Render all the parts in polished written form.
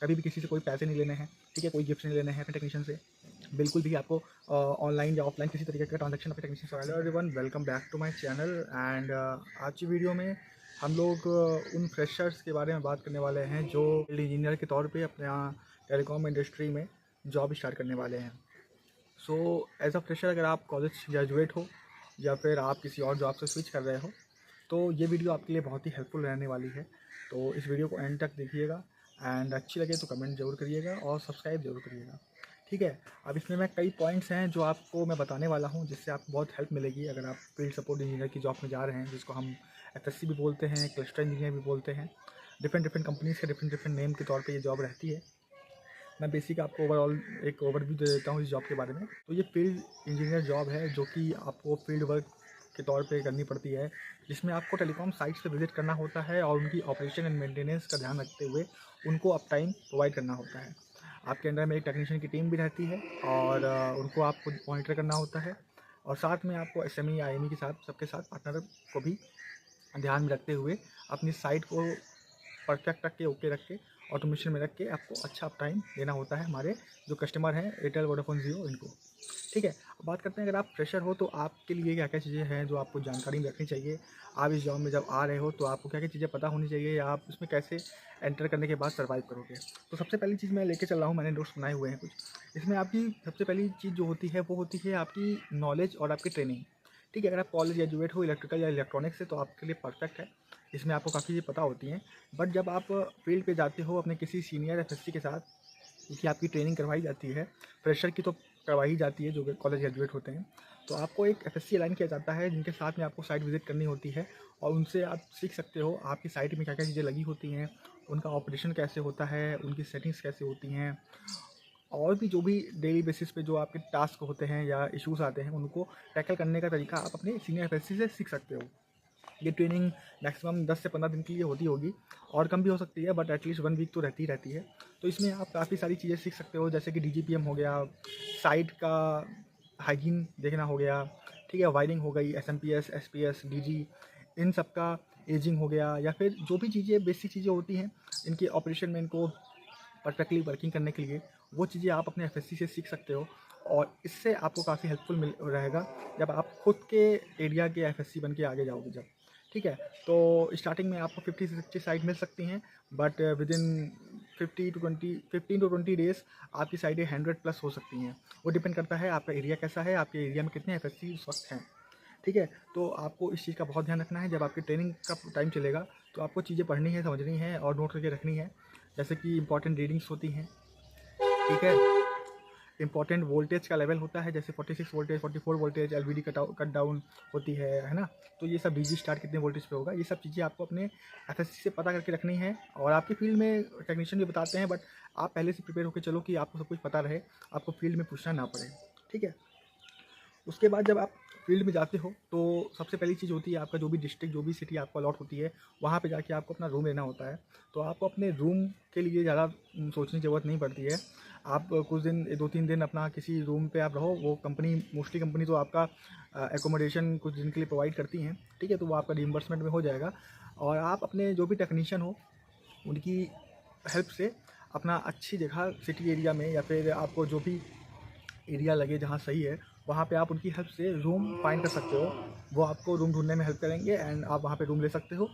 कभी भी किसी से कोई पैसे नहीं लेने हैं, ठीक है, कोई गिफ्ट नहीं लेने हैं अपने टेक्नीशियन से। बिल्कुल भी आपको ऑनलाइन या ऑफलाइन किसी तरीके का ट्रांजैक्शन अपने टेक्नीशियन से। Hello everyone, welcome back to my channel. And आज की वीडियो में हम लोग उन फ्रेशर्स के बारे में बात करने वाले हैं जो इंजीनियर के तौर पे अपने यहाँ टेलीकॉम इंडस्ट्री में जॉब स्टार्ट करने वाले हैं। सो एज अ फ्रेशर अगर आप कॉलेज ग्रेजुएट हो या फिर आप किसी और जॉब से स्विच कर रहे हो तो ये वीडियो आपके लिए बहुत ही हेल्पफुल रहने वाली है। तो इस वीडियो को एंड तक देखिएगा एंड अच्छी लगे तो कमेंट ज़रूर करिएगा और सब्सक्राइब ज़रूर करिएगा, ठीक है। अब इसमें मैं कई पॉइंट्स हैं जो आपको मैं बताने वाला हूँ जिससे आपको बहुत हेल्प मिलेगी अगर आप फील्ड सपोर्ट इंजीनियर की जॉब में जा रहे हैं, जिसको हम एफएससी भी बोलते हैं, क्लस्टर इंजीनियर भी बोलते हैं। डिफरेंट डिफरेंट कंपनीज़ के डिफरेंट नेम के तौर पर ये जॉब रहती है। मैं बेसिक आपको ओवरऑल एक ओवरव्यू दे देता हूँ इस जॉब के बारे में। तो ये फील्ड इंजीनियर जॉब है जो कि आपको फील्ड वर्क के तौर पे करनी पड़ती है, जिसमें आपको टेलीकॉम साइट्स पे विजिट करना होता है और उनकी ऑपरेशन एंड मेंटेनेंस का ध्यान रखते हुए उनको अप टाइम प्रोवाइड करना होता है। आपके अंडर में एक टेक्नीशियन की टीम भी रहती है और उनको आपको मॉनिटर करना होता है और साथ में आपको एसएमई या आईएमई के साथ सबके साथ पार्टनर को भी ध्यान में रखते हुए अपनी साइट को परफेक्ट रख के, ओके रख के, ऑटोमेशन में रख के आपको अच्छा टाइम देना होता है हमारे जो कस्टमर हैं एयरटेल, वोडाफोन, जियो, इनको, ठीक है। अब बात करते हैं अगर आप फ्रेशर हो तो आपके लिए क्या क्या चीज़ें हैं जो आपको जानकारी में रखनी चाहिए। आप इस जॉब में जब आ रहे हो तो आपको क्या क्या चीज़ें पता होनी चाहिए या आप इसमें कैसे एंटर करने के बाद सर्वाइव करोगे। तो सबसे पहली चीज़ मैं लेके चल रहा हूँ, मैंने नोट्स बनाए हुए हैं कुछ। इसमें आपकी सबसे पहली चीज़ जो होती है वो होती है आपकी नॉलेज और आपकी ट्रेनिंग, ठीक है। अगर आप कॉलेज ग्रेजुएट हो इलेक्ट्रिकल या इलेक्ट्रॉनिक्स से तो आपके लिए परफेक्ट है, इसमें आपको काफ़ी चीज़ें पता होती हैं। बट जब आप फील्ड पे जाते हो अपने किसी सीनियर एफएससी के साथ, क्योंकि आपकी ट्रेनिंग करवाई जाती है, फ्रेशर की तो करवाई जाती है जो कॉलेज ग्रेजुएट होते हैं, तो आपको एक एफएससी अलाइन किया जाता है जिनके साथ में आपको साइट विजिट करनी होती है और उनसे आप सीख सकते हो आपकी साइट में क्या क्या चीज़ें लगी होती हैं, उनका ऑपरेशन कैसे होता है, उनकी सेटिंग्स कैसे होती हैं और भी जो भी डेली बेसिस पे जो आपके टास्क होते हैं या इश्यूज आते हैं उनको टैकल करने का तरीका आप अपने सीनियर एफएससी से सीख सकते हो। ये ट्रेनिंग मैक्सिमम 10 से 15 दिन के लिए होती होगी और कम भी हो सकती है, बट एटलीस्ट 1 वीक तो रहती है। तो इसमें आप काफ़ी सारी चीज़ें सीख सकते हो जैसे कि डीजीपीएम हो गया, साइट का हाइजीन देखना हो गया, ठीक है, वायरिंग हो गई, एसएमपीएस, एसपीएस, डीजी, इन सब का एजिंग हो गया, या फिर जो भी चीज़ें बेसिक चीज़ें होती हैं इनके ऑपरेशन में इनको परफेक्टली वर्किंग करने के लिए, वो चीज़ें आप अपने एफएससी से सीख सकते हो और इससे आपको काफ़ी हेल्पफुल मिल रहेगा जब आप खुद के एरिया के एफएससी बन के आगे जाओगे जब, ठीक है। तो स्टार्टिंग में आपको 50 से 60 साइट मिल सकती हैं, but within 15 to 20 days आपकी साइटें 100 प्लस हो सकती हैं। वो डिपेंड करता है आपका एरिया कैसा है, आपके एरिया में कितने एफएससी उस वक्त हैं, ठीक है। तो आपको इस चीज़ का बहुत ध्यान रखना है। जब आपकी ट्रेनिंग का टाइम चलेगा तो आपको चीज़ें पढ़नी है, समझनी है और नोट करके रखनी है, जैसे कि इंपॉर्टेंट रीडिंग्स होती हैं, ठीक है। इंपॉर्टेंट वोल्टेज का लेवल होता है जैसे 46 voltage, 44 voltage, LVD cut down होती है ना। तो ये सब डीजी स्टार्ट कितने वोल्टेज पे होगा, ये सब चीज़ें आपको अपने एफएससी से पता करके रखनी है। और आपकी फील्ड में टेक्नीशियन भी बताते हैं, बट आप पहले से प्रिपेयर होकर चलो कि आपको सब कुछ पता रहे, आपको फील्ड में पूछना ना पड़े, ठीक है। उसके बाद जब आप फील्ड में जाते हो तो सबसे पहली चीज़ होती है आपका जो भी डिस्ट्रिक्ट, जो भी सिटी आपको अलॉट होती है, वहाँ पे जाके आपको अपना रूम लेना होता है। तो आपको अपने रूम के लिए ज़्यादा सोचने की ज़रूरत नहीं पड़ती है। आप कुछ दिन, 2-3 दिन अपना किसी रूम पे आप रहो, वो कंपनी, मोस्टली कंपनी तो आपका एकोमोडेशन कुछ दिन के लिए प्रोवाइड करती हैं, ठीक है, तो वो आपका रिइंबर्समेंट में हो जाएगा। और आप अपने जो भी टेक्नीशियन हो उनकी हेल्प से अपना अच्छी जगह सिटी एरिया में या फिर आपको जो भी एरिया लगे जहाँ सही है, वहाँ पे आप उनकी हेल्प से रूम फाइंड कर सकते हो। वो आपको रूम ढूंढने में हेल्प करेंगे एंड आप वहाँ पे रूम ले सकते हो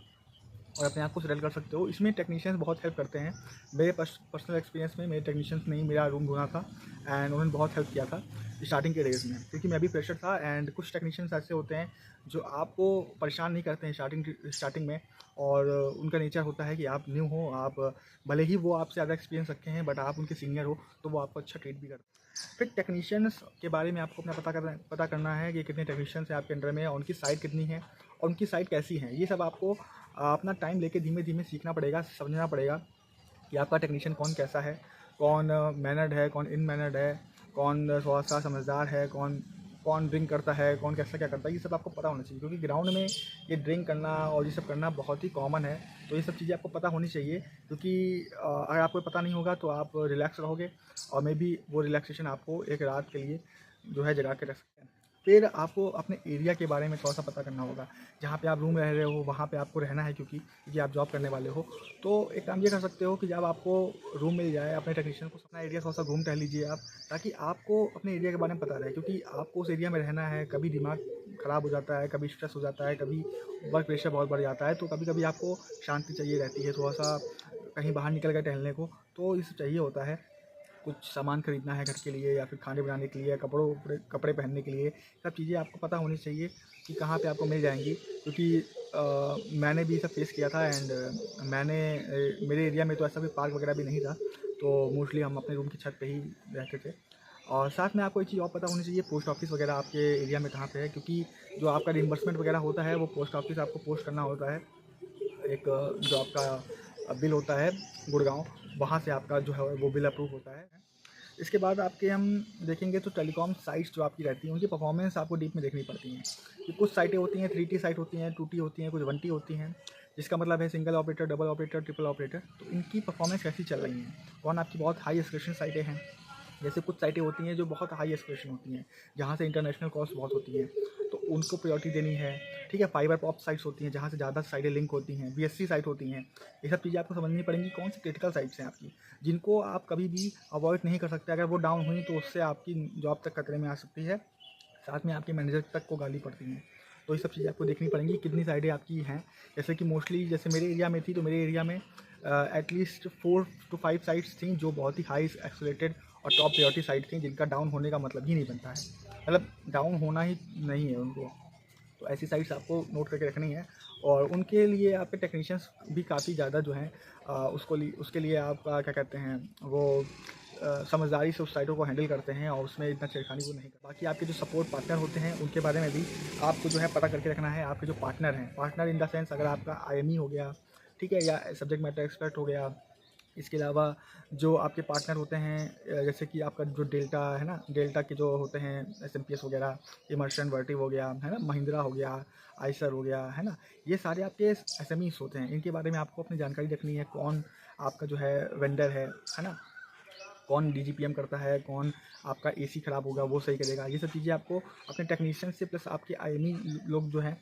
और अपने आप को सेटल कर सकते हो। इसमें टेक्नीशियंस बहुत हेल्प करते हैं। मेरे पर्सनल एक्सपीरियंस में मेरे टेक्नीशियंस ने ही मेरा रूम ढूंढा था एंड उन्होंने बहुत हेल्प किया था स्टार्टिंग के डेज़ में, क्योंकि मैं भी फ्रेशर था। एंड कुछ टेक्नीशियंस ऐसे होते हैं जो आपको परेशान नहीं करते हैं स्टार्टिंग में, और उनका नेचर होता है कि आप न्यू हो, आप भले ही वो आपसे ज़्यादा एक्सपीरियंस रखे हैं बट आप उनके सीनियर हो तो वो आपको अच्छा ट्रीट भी करते हैं। फिर टेक्नीशियंस के बारे में आपको अपना पता करना है कि कितने टेक्नीशियंस हैं आपके अंडर में और उनकी साइट कितनी है और उनकी साइट कैसी है। ये सब आपको अपना टाइम लेके धीमे धीमे सीखना पड़ेगा, समझना पड़ेगा कि आपका टेक्नीशियन कौन कैसा है, कौन मैनर्ड है, कौन इन मैनर्ड है, कौन थोड़ा सा समझदार है, कौन कौन ड्रिंक करता है, कौन कैसा क्या करता है, ये सब आपको पता होना चाहिए। क्योंकि ग्राउंड में ये ड्रिंक करना और ये सब करना बहुत ही कॉमन है, तो ये सब चीज़ें आपको पता होनी चाहिए। क्योंकि अगर आपको पता नहीं होगा तो आप रिलैक्स रहोगे और मे बी वो रिलैक्सेशन आपको एक रात के लिए जो है जगा के रख सकते हैं। फिर आपको अपने एरिया के बारे में थोड़ा सा पता करना होगा। जहाँ पे आप रूम रह रहे हो वहाँ पे आपको रहना है, क्योंकि आप जॉब करने वाले हो। तो एक काम ये कर सकते हो कि जब आपको रूम मिल जाए, अपने टेक्नीशियन को अपना एरिया थोड़ा सा घूम टहल लीजिए आप, ताकि आपको अपने एरिया के बारे में पता रहे, क्योंकि आपको उस एरिया में रहना है। कभी दिमाग ख़राब हो जाता है, कभी स्ट्रेस हो जाता है, कभी वर्क प्रेशर बहुत बढ़ जाता है, तो कभी कभी आपको शांति चाहिए रहती है, थोड़ा सा कहीं बाहर निकल कर टहलने को। तो इसे चाहिए होता है। कुछ सामान खरीदना है घर के लिए, या फिर खाने बनाने के लिए, कपड़े पहनने के लिए, सब चीज़ें आपको पता होनी चाहिए कि कहाँ पे आपको मिल जाएंगी। क्योंकि मैंने भी सब फेस किया था, एंड मेरे एरिया में तो ऐसा कोई पार्क वगैरह भी नहीं था, तो मोस्टली हम अपने रूम की छत पे ही रहते थे। और साथ में आपको एक चीज़ और पता होनी चाहिए, पोस्ट ऑफिस वगैरह आपके एरिया में कहाँ पे है, क्योंकि जो आपका रिइंबर्समेंट वगैरह होता है वो पोस्ट ऑफिस आपको पोस्ट करना होता है। एक जो आपका बिल होता है गुड़गांव, वहाँ से आपका जो है वो बिल अप्रूव होता है। इसके बाद आपके हम देखेंगे तो टेलीकॉम साइट्स जो आपकी रहती हैं उनकी परफॉर्मेंस आपको डीप में देखनी पड़ती हैं। कि कुछ साइटें होती हैं 3T साइट होती हैं, 2T होती हैं, कुछ 1T होती हैं, जिसका मतलब है single operator, double operator, triple operator. तो इनकी परफॉर्मेंस कैसी चल रही हैं, कौन आपकी बहुत हाई एस्केलेशन साइटें हैं। जैसे कुछ साइटें होती हैं जो बहुत हाई एस्केलेशन होती हैं, जहाँ से इंटरनेशनल कॉस्ट बहुत होती है, तो उनको प्रायोरिटी देनी है। ठीक है, फाइबर पॉप साइट्स होती हैं जहाँ से ज़्यादा साइटें लिंक होती हैं, BSC साइट होती हैं। ये सब चीज़ें आपको समझनी पड़ेंगी, कौन सी क्रिटिकल साइट्स हैं आपकी, जिनको आप कभी भी अवॉइड नहीं कर सकते। अगर वो डाउन हुई तो उससे आपकी जॉब तक खतरे में आ सकती है, साथ में आपके मैनेजर तक को गाली पड़ती हैं। तो ये सब चीज़ें आपको देखनी पड़ेंगी, कितनी साइडें आपकी हैं। जैसे कि मोस्टली जैसे मेरे एरिया में थी, तो मेरे एरिया में एटलीस्ट 4 to 5 साइट्स थी जो बहुत ही हाई एक्सेलेटेड और टॉप प्रायोरिटी साइट थी, जिनका डाउन होने का मतलब ही नहीं बनता है, मतलब डाउन होना ही नहीं है उनको। तो ऐसी साइट्स आपको नोट करके रखनी है, और उनके लिए आपके टेक्नीशियंस भी काफ़ी ज़्यादा जो हैं उसके लिए आपका क्या कहते हैं वो समझदारी से उस साइटों को हैंडल करते हैं, और उसमें इतना छेड़खानी वो नहीं करते। बाकी आपके जो सपोर्ट पार्टनर होते हैं उनके बारे में भी आपको जो है पता करके रखना है। आपके जो पार्टनर हैं, पार्टनर इन द सेंस अगर आपका IME हो गया, ठीक है, या सब्जेक्ट मैटर एक्सपर्ट हो गया। इसके अलावा जो आपके पार्टनर होते हैं जैसे कि आपका जो डेल्टा है ना, डेल्टा के जो होते हैं SMPS वगैरह, इमर्शन वर्टिव हो गया है ना, महिंद्रा हो गया, आइसर हो गया है ना, ये सारे आपके SMEs होते हैं। इनके बारे में आपको अपनी जानकारी रखनी है, कौन आपका जो है वेंडर है ना, कौन DGPM करता है, कौन आपका AC ख़राब होगा वो सही करेगा। ये सब चीज़ें आपको अपने टेक्नीशियन से, प्लस आपके IME लोग जो हैं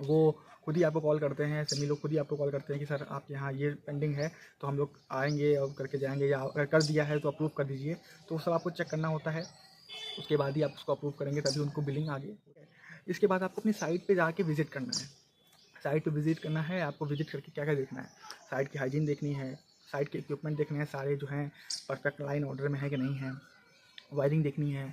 वो खुद ही आपको कॉल करते हैं, SME लोग खुद ही आपको कॉल करते हैं कि सर आपके यहाँ ये पेंडिंग है, तो हम लोग आएंगे और करके जाएंगे, या अगर कर दिया है तो अप्रूव कर दीजिए। तो वो सब आपको चेक करना होता है, उसके बाद ही आप उसको अप्रूव करेंगे, तभी उनको बिलिंग आगे। इसके बाद आपको अपनी साइट पे जाके विजिट करना है। साइट पे विजिट करना है आपको, विजिट करके क्या क्या देखना है, साइट की हाइजीन देखनी है, साइट के इक्विपमेंट देखने हैं सारे जो हैं परफेक्ट लाइन ऑर्डर में है कि नहीं है, वायरिंग देखनी है।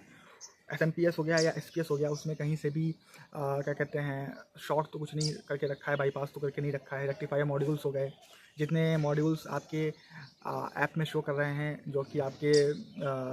SMPS हो गया या SPS हो गया, उसमें कहीं से भी क्या कहते हैं शॉर्ट तो कुछ नहीं करके रखा है, बाईपास तो करके नहीं रखा है। रेक्टिफायर मॉड्यूल्स हो गए, जितने मॉड्यूल्स आपके ऐप में शो कर रहे हैं, जो कि आपके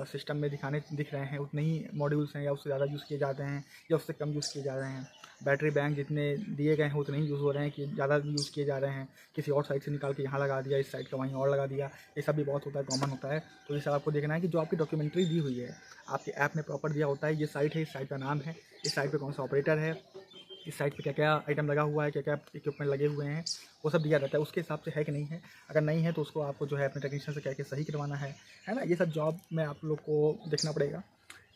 सिस्टम में दिख रहे हैं, उतने ही मॉड्यूल्स हैं, या उससे ज़्यादा यूज़ किए जाते हैं या उससे कम यूज़ किए जा रहे हैं। बैटरी बैंक जितने दिए गए हैं उतने ही यूज़ हो रहे हैं कि ज़्यादा यूज़ किए जा रहे हैं, किसी और साइड से निकाल के यहाँ लगा दिया, इस साइड का वहीं और लगा दिया। ये सब भी बहुत होता है, कॉमन होता है। तो ये सब आपको देखना है कि जो आपकी डॉक्यूमेंट्री दी हुई है आपके ऐप में प्रॉपर दिया होता है, ये साइट है, इस साइट का नाम है, इस साइट पे कौन सा ऑपरेटर है, इस साइट पे क्या क्या आइटम लगा हुआ है, क्या क्या इक्विपमेंट लगे हुए हैं, वो सब दिया रहता है। उसके हिसाब से है कि नहीं है, अगर नहीं है तो उसको आपको जो है अपने टेक्नीशियन से कह के सही करवाना है ना। ये सब जॉब में आप लोग को देखना पड़ेगा,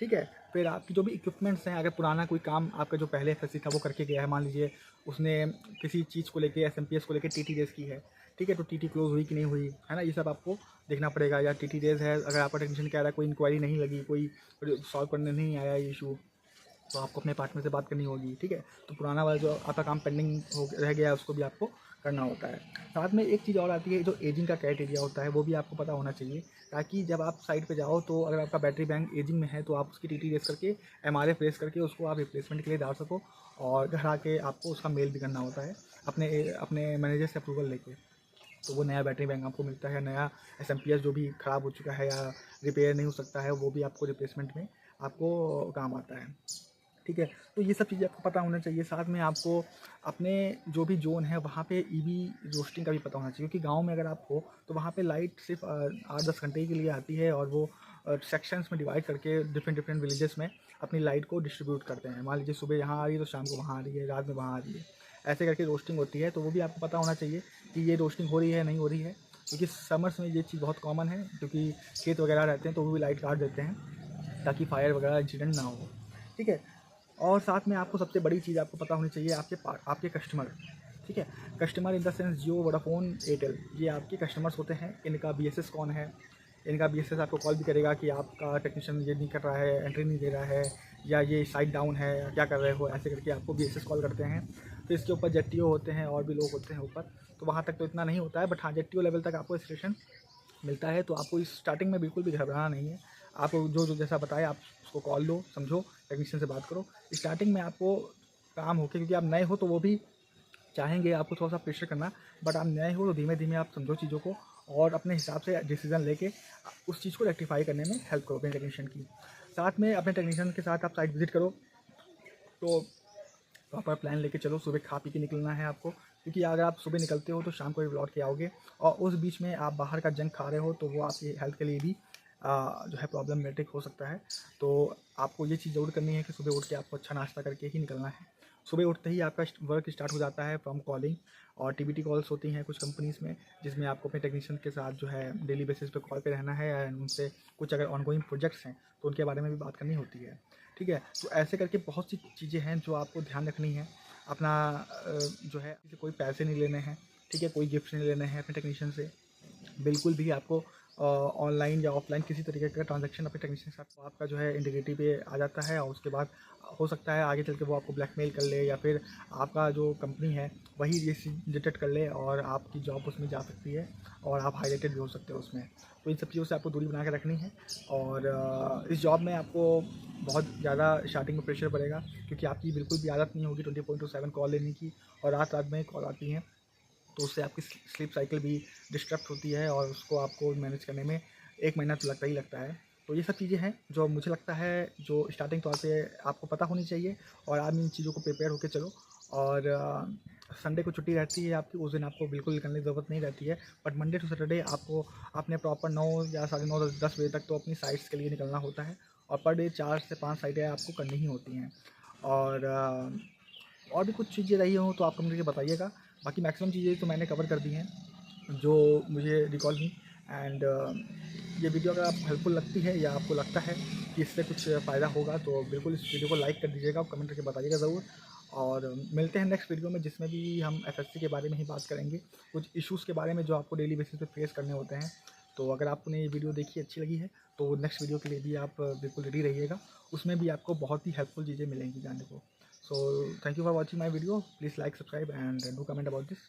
ठीक है। फिर आपकी जो भी इक्विपमेंट्स हैं, अगर पुराना कोई काम आपका जो पहले FSC था वो करके गया है, मान लीजिए उसने किसी चीज़ को लेके SMPS को लेके TT रेस की है, ठीक है, तो TT क्लोज हुई कि नहीं हुई, है ना, ये सब आपको देखना पड़ेगा। या TT रेस है, अगर आपका टेक्नीशियन कह रहा है कोई इंक्वायरी नहीं लगी, कोई सॉल्व करने नहीं आया ये इशू, तो आपको अपने पार्टनर से बात करनी होगी, ठीक है। तो पुराना वाला जो आपका काम पेंडिंग हो रह गया है उसको भी आपको करना होता है। साथ में एक चीज़ और आती है, जो एजिंग का क्राइटेरिया होता है वो भी आपको पता होना चाहिए, ताकि जब आप साइट पे जाओ तो अगर आपका बैटरी बैंक एजिंग में है तो आप उसकी TT रेस करके MRF रेस करके उसको आप रिप्लेसमेंट के लिए डाल सको, और घर आके आपको उसका मेल भी करना होता है अपने अपने मैनेजर से अप्रूवल लेके। तो वो नया बैटरी बैंक आपको मिलता है, नया SMPS जो भी ख़राब हो चुका है या रिपेयर नहीं हो सकता है वो भी आपको रिप्लेसमेंट में आपको काम आता है, ठीक है। तो ये सब चीज़ें आपको पता होना चाहिए। साथ में आपको अपने जो भी जोन है वहाँ पे EV रोस्टिंग का भी पता होना चाहिए, क्योंकि गांव में अगर आप हो तो वहाँ पे लाइट सिर्फ 8-10 घंटे के लिए आती है, और वो सेक्शंस में डिवाइड करके डिफरेंट डिफरेंट विलेजेस में अपनी लाइट को डिस्ट्रीब्यूट करते हैं। मान लीजिए सुबह यहाँ आ रही है तो शाम को वहाँ आ रही है, रात में वहाँ आ रही है, ऐसे करके रोस्टिंग होती है। तो वो भी आपको पता होना चाहिए कि ये रोस्टिंग हो रही है नहीं हो रही है, क्योंकि समर्स में ये चीज़ बहुत कॉमन है, क्योंकि खेत वगैरह रहते हैं तो वो भी लाइट काट देते हैं ताकि फायर वगैरह इंसिडेंट ना हो, ठीक है। और साथ में आपको सबसे बड़ी चीज़ आपको पता होनी चाहिए आपके कस्टमर, ठीक है। Customer in the sense Jio, Vodafone, Airtel, ये आपके कस्टमर्स होते हैं। इनका बीएसएस कौन है, इनका बीएसएस आपको कॉल भी करेगा कि आपका टेक्नीशियन ये नहीं कर रहा है, एंट्री नहीं दे रहा है, या ये साइट डाउन है, या क्या कर रहे हो, ऐसे करके आपको बीएसएस कॉल करते हैं। तो इसके ऊपर जेटीओ होते हैं और भी लोग होते हैं ऊपर, तो वहाँ तक तो इतना नहीं होता है, बट हाँ जेटीओ लेवल तक आपको स्टेशन मिलता है। तो आपको इस स्टार्टिंग में बिल्कुल भी घबराना नहीं है। आप जो जो जैसा बताया आप उसको कॉल लो, समझो, टेक्नीशियन से बात करो। स्टार्टिंग में आपको काम होके, क्योंकि आप नए हो तो वो भी चाहेंगे आपको थोड़ा सा प्रेशर करना, बट आप नए हो तो धीमे धीमे आप समझो चीज़ों को और अपने हिसाब से डिसीजन लेके उस चीज़ को रेक्टिफाई करने में हेल्प करो अपने टेक्नीशियन की। साथ में अपने टेक्नीशियन के साथ आप साइट विजिट करो, तो प्रॉपर प्लान लेके चलो। सुबह खा पी के निकलना है आपको, क्योंकि अगर आप सुबह निकलते हो तो शाम को भी लौट के आओगे, और उस बीच में आप बाहर का जंक खा रहे हो तो वो आपकी हेल्थ के लिए भी जो है प्रॉब्लमेटिक हो सकता है। तो आपको ये चीज़ ज़रूर करनी है कि सुबह उठ के आपको अच्छा नाश्ता करके ही निकलना है। सुबह उठते ही आपका वर्क स्टार्ट हो जाता है फ्रॉम कॉलिंग, और टीबीटी कॉल्स होती हैं कुछ कंपनीज़ में, जिसमें आपको अपने टेक्नीशियन के साथ जो है डेली बेसिस पे कॉल पे रहना है, एंड उनसे कुछ अगर ऑनगोइंग प्रोजेक्ट्स हैं तो उनके बारे में भी बात करनी होती है, ठीक है। तो ऐसे करके बहुत सी चीज़ें हैं जो आपको ध्यान रखनी है। अपना जो है कोई पैसे नहीं लेने हैं, ठीक है, कोई गिफ्ट नहीं लेने हैं अपने टेक्नीशियन से, बिल्कुल भी। आपको ऑनलाइन या ऑफलाइन किसी तरीके का ट्रांजैक्शन अपने टेक्नीशियन के साथ, तो आपका जो है इंटीग्रिटी पे आ जाता है, और उसके बाद हो सकता है आगे चल के वो आपको ब्लैकमेल कर ले, या फिर आपका जो कंपनी है वही ये डिटेक्ट कर ले और आपकी जॉब उसमें जा सकती है, और आप हाईलाइटेड भी हो सकते हो उसमें। तो इन सब चीज़ों से आपको दूरी बना के रखनी है। और इस जॉब में आपको बहुत ज़्यादा स्टार्टिंग में प्रेशर पड़ेगा, क्योंकि आपकी बिल्कुल भी आदत नहीं होगी 24/7 कॉल लेने की, और रात रात में कॉल आती हैं, तो उससे आपकी स्लीप साइकिल भी डिस्टर्ब होती है, और उसको आपको मैनेज करने में 1 महीना तो लगता ही लगता है। तो ये सब चीज़ें हैं जो मुझे लगता है जो स्टार्टिंग तौर पे आपको पता होनी चाहिए, और आप इन चीज़ों को प्रिपेयर होकर चलो। और संडे को छुट्टी रहती है आपकी, उस दिन आपको बिल्कुल निकलने की ज़रूरत नहीं रहती है, बट मंडे टू सैटरडे आपको अपने प्रॉपर 9 या 9:30 10 बजे तक तो अपनी साइट्स के लिए निकलना होता है, और पर डे 4 से 5 साइटें आपको करनी ही होती हैं। और भी कुछ चीज़ें रही हों तो आप मुझे बताइएगा। बाकी मैक्सिमम चीज़ें तो मैंने कवर कर दी हैं जो मुझे रिकॉल हुई। एंड ये वीडियो अगर आपको हेल्पफुल लगती है, या आपको लगता है कि इससे कुछ फ़ायदा होगा, तो बिल्कुल इस वीडियो को लाइक कर दीजिएगा और कमेंट करके बताइएगा ज़रूर। और मिलते हैं नेक्स्ट वीडियो में, जिसमें भी हम एफएससी के बारे में ही बात करेंगे, कुछ इश्यूज़ के बारे में जो आपको डेली बेसिस पे फेस करने होते हैं। तो अगर आपने ये वीडियो देखी अच्छी लगी है तो नेक्स्ट वीडियो के लिए भी आप बिल्कुल रेडी रहिएगा, उसमें भी आपको बहुत ही हेल्पफुल चीज़ें मिलेंगी जानने को। So thank you for watching my video. Please like, subscribe and do comment about this.